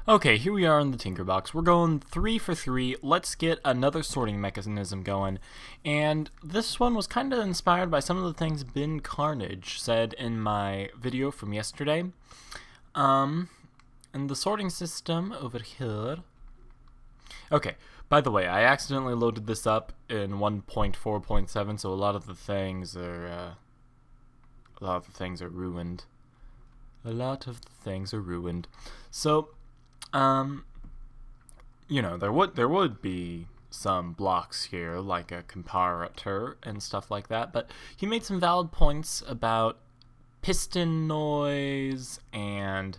Okay, here we are in the Tinkerbox. We're going 3 for 3. Let's get another sorting mechanism going. And this one was kind of inspired by some of the things Ben Carnage said in my video from yesterday. And the sorting system over here. Okay, by the way, I accidentally loaded this up in 1.4.7, so a lot of the things are ruined. So, you know, there would be some blocks here, like a comparator and stuff like that, but he made some valid points about piston noise and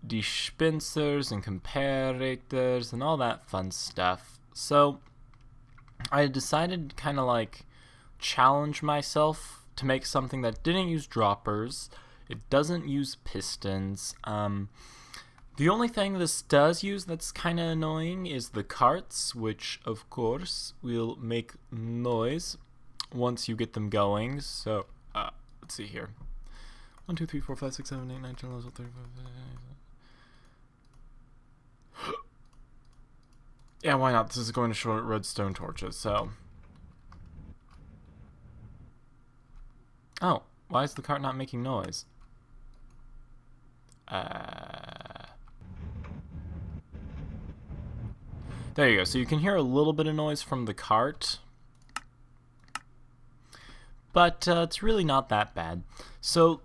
dispensers and comparators and all that fun stuff. So I decided to kind of like challenge myself to make something that didn't use droppers. It doesn't use pistons. The only thing this does use that's kind of annoying is the carts, which of course will make noise once you get them going. So let's see here. 1, 2, 3, 4, 5, 6, 7, 8, 9, 10, 11, 12, 13, 14. Yeah, why not? This is going to short redstone torches, so. Oh, why is the cart not making noise? There you go. So you can hear a little bit of noise from the cart, but it's really not that bad. So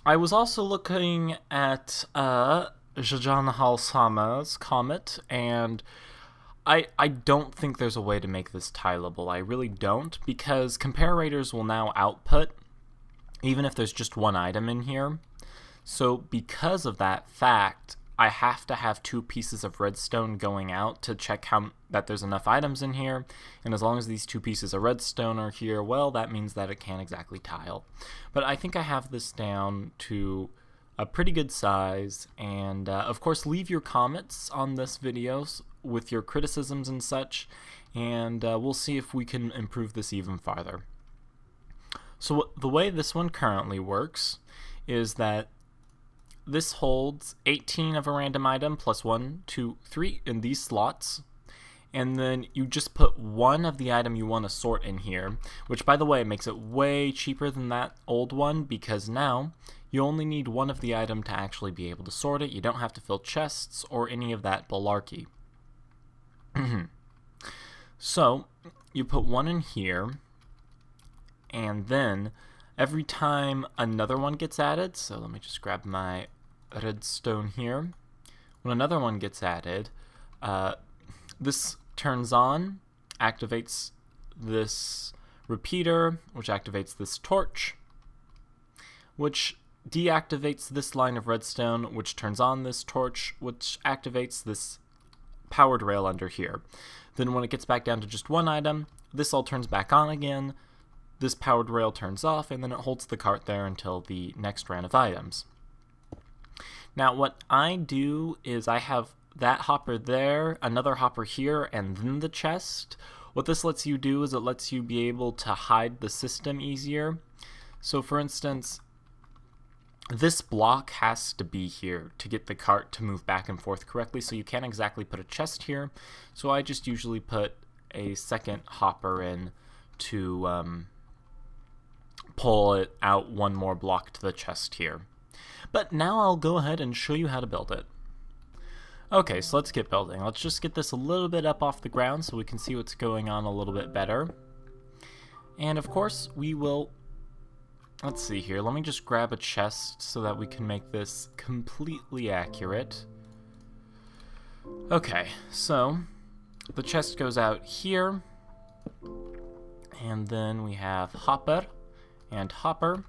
I was also looking at Jajanahal-sama's comet, and I don't think there's a way to make this tileable. I really don't, because comparators will now output even if there's just one item in here. So because of that fact, I have to have 2 pieces of redstone going out to check that there's enough items in here, and as long as these 2 pieces of redstone are here, well, that means that it can't exactly tile. But I think I have this down to a pretty good size, and of course leave your comments on this video with your criticisms and such, and we'll see if we can improve this even farther. So the way this one currently works is that this holds 18 of a random item plus 1, 2, 3 in these slots, and then you just put one of the item you want to sort in here, which by the way makes it way cheaper than that old one, because now you only need one of the item to actually be able to sort it. You don't have to fill chests or any of that malarkey. So you put one in here, and then every time another one gets added, so let me just grab my redstone here. When another one gets added, this turns on, activates this repeater, which activates this torch, which deactivates this line of redstone, which turns on this torch, which activates this powered rail under here. Then when it gets back down to just one item, this all turns back on again, this powered rail turns off, and then it holds the cart there until the next round of items. Now what I do is I have that hopper there, another hopper here, and then the chest. What this lets you do is it lets you be able to hide the system easier. So for instance, this block has to be here to get the cart to move back and forth correctly, so you can't exactly put a chest here. So I just usually put a second hopper in to pull it out one more block to the chest here. But now I'll go ahead and show you how to build it. Okay, so let's get building. Let's just get this a little bit up off the ground so we can see what's going on a little bit better. And of course we will, let's see here, let me just grab a chest so that we can make this completely accurate. Okay, so the chest goes out here, and then we have hopper and hopper.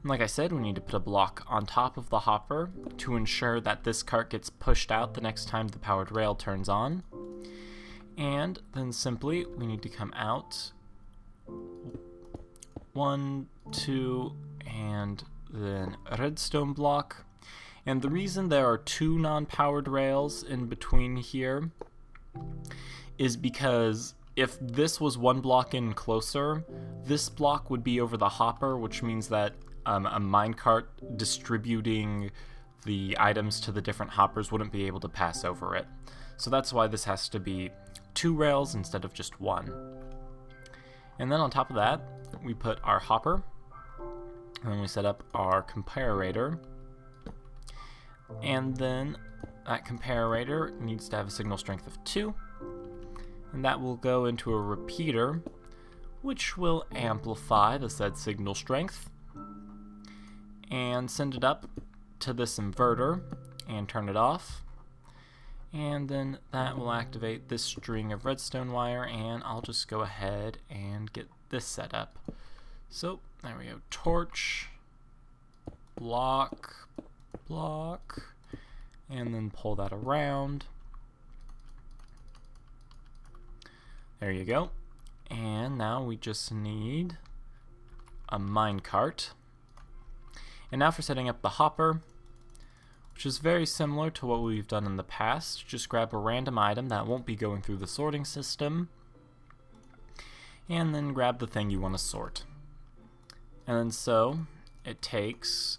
And like I said, we need to put a block on top of the hopper to ensure that this cart gets pushed out the next time the powered rail turns on. And then simply we need to come out 1, 2, and then a redstone block. And the reason there are 2 non-powered rails in between here is because if this was 1 block in closer, this block would be over the hopper, which means that a minecart distributing the items to the different hoppers wouldn't be able to pass over it. So that's why this has to be 2 rails instead of just 1. And then on top of that, we put our hopper, and then we set up our comparator, and then that comparator needs to have a signal strength of 2, and that will go into a repeater, which will amplify the said signal strength, and send it up to this inverter, and turn it off. And then that will activate this string of redstone wire, and I'll just go ahead and get this set up. So there we go, torch, block, and then pull that around. There you go. And now we just need a minecart. And now for setting up the hopper, which is very similar to what we've done in the past. Just grab a random item that won't be going through the sorting system, and then grab the thing you want to sort. And then so it takes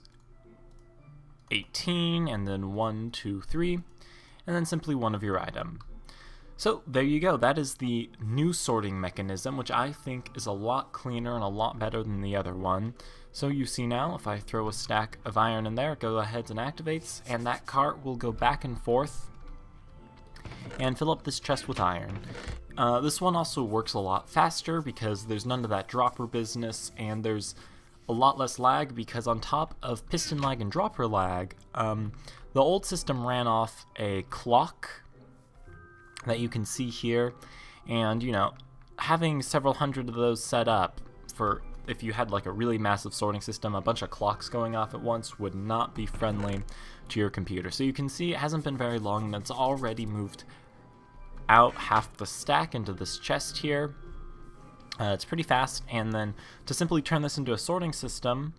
18, and then 1, 2, 3, and then simply one of your item. So there you go. That is the new sorting mechanism, which I think is a lot cleaner and a lot better than the other one. So you see now, if I throw a stack of iron in there, it goes ahead and activates, and that cart will go back and forth and fill up this chest with iron. This one also works a lot faster because there's none of that dropper business, and there's a lot less lag because on top of piston lag and dropper lag, the old system ran off a clock that you can see here, and you know, having several hundred of those set up for if you had like a really massive sorting system, a bunch of clocks going off at once would not be friendly to your computer. So you can see it hasn't been very long and it's already moved out half the stack into this chest here. It's pretty fast, and then to simply turn this into a sorting system,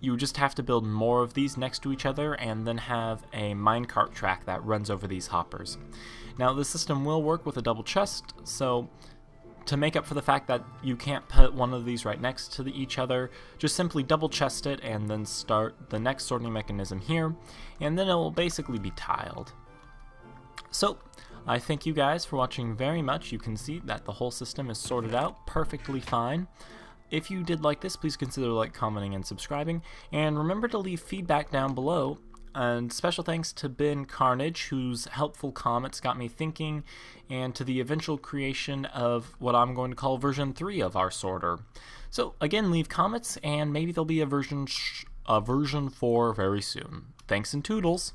you just have to build more of these next to each other and then have a minecart track that runs over these hoppers. Now the system will work with a double chest, so to make up for the fact that you can't put one of these right next to each other, just simply double chest it and then start the next sorting mechanism here, and then it will basically be tiled. So I thank you guys for watching very much. You can see that the whole system is sorted out perfectly fine. If you did like this, please consider like, commenting, and subscribing, and remember to leave feedback down below. And special thanks to Ben Carnage, whose helpful comments got me thinking, and to the eventual creation of what I'm going to call version 3 of our sorter. So again, leave comments, and maybe there'll be a version 4 very soon. Thanks and toodles!